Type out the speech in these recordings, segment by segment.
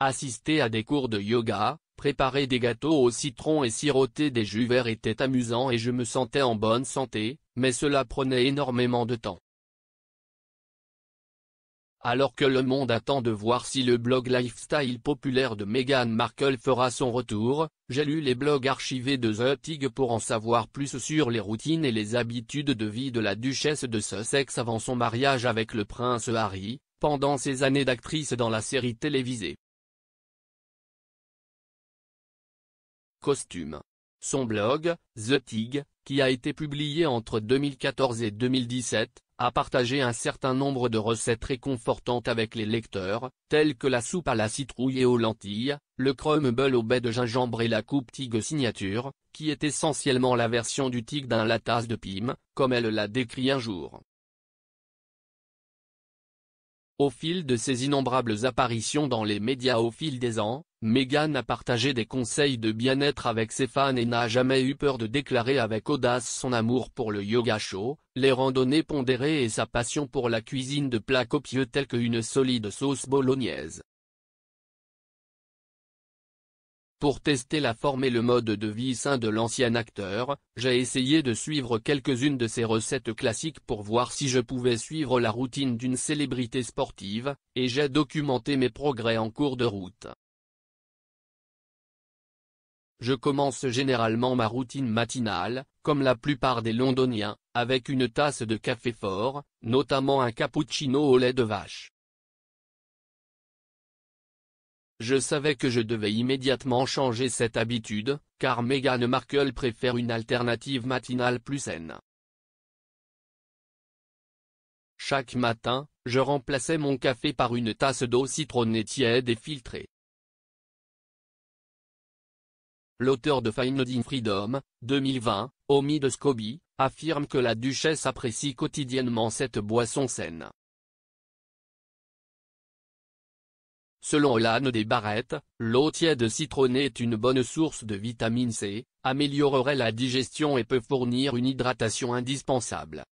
Assister à des cours de yoga, préparer des gâteaux au citron et siroter des jus verts était amusant et je me sentais en bonne santé, mais cela prenait énormément de temps. Alors que le monde attend de voir si le blog lifestyle populaire de Meghan Markle fera son retour, j'ai lu les blogs archivés de The Tig pour en savoir plus sur les routines et les habitudes de vie de la duchesse de Sussex avant son mariage avec le prince Harry, pendant ses années d'actrice dans la série télévisée. Costume. Son blog, The Tig, qui a été publié entre 2014 et 2017, a partagé un certain nombre de recettes réconfortantes avec les lecteurs, telles que la soupe à la citrouille et aux lentilles, le crumble au baie de gingembre et la coupe Tig signature, qui est essentiellement la version du Tig d'un latte de Pim, comme elle l'a décrit un jour. Au fil de ses innombrables apparitions dans les médias au fil des ans, Meghan a partagé des conseils de bien-être avec ses fans et n'a jamais eu peur de déclarer avec audace son amour pour le yoga chaud, les randonnées pondérées et sa passion pour la cuisine de plats copieux tels qu'une solide sauce bolognaise. Pour tester la forme et le mode de vie sain de l'ancien acteur, j'ai essayé de suivre quelques-unes de ses recettes classiques pour voir si je pouvais suivre la routine d'une célébrité sportive, et j'ai documenté mes progrès en cours de route. Je commence généralement ma routine matinale, comme la plupart des Londoniens, avec une tasse de café fort, notamment un cappuccino au lait de vache. Je savais que je devais immédiatement changer cette habitude, car Meghan Markle préfère une alternative matinale plus saine. Chaque matin, je remplaçais mon café par une tasse d'eau citronnée tiède et filtrée. L'auteur de Finding Freedom, 2020, Omi de Scobie, affirme que la duchesse apprécie quotidiennement cette boisson saine. Selon Olane des Barrettes, l'eau tiède citronnée est une bonne source de vitamine C, améliorerait la digestion et peut fournir une hydratation indispensable.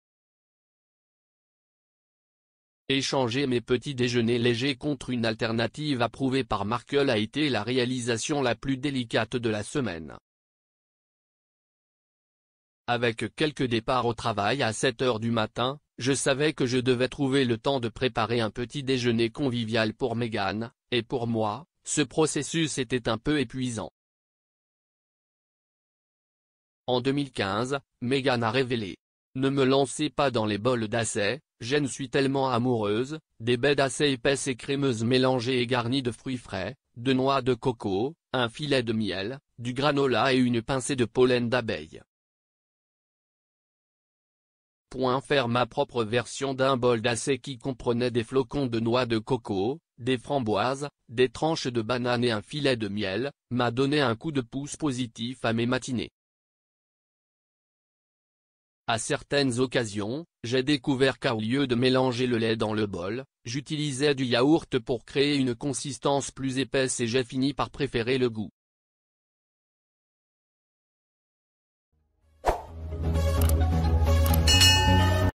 Échanger mes petits déjeuners légers contre une alternative approuvée par Markle a été la réalisation la plus délicate de la semaine. Avec quelques départs au travail à 7 h du matin, je savais que je devais trouver le temps de préparer un petit déjeuner convivial pour Meghan, et pour moi, ce processus était un peu épuisant. En 2015, Meghan a révélé: ne me lancez pas dans les bols d'assais, je ne suis tellement amoureuse, des baies d'assais épaisses et crémeuses mélangées et garnies de fruits frais, de noix de coco, un filet de miel, du granola et une pincée de pollen d'abeille. Faire ma propre version d'un bol d'assais qui comprenait des flocons de noix de coco, des framboises, des tranches de banane et un filet de miel, m'a donné un coup de pouce positif à mes matinées. À certaines occasions, j'ai découvert qu'au lieu de mélanger le lait dans le bol, j'utilisais du yaourt pour créer une consistance plus épaisse et j'ai fini par préférer le goût.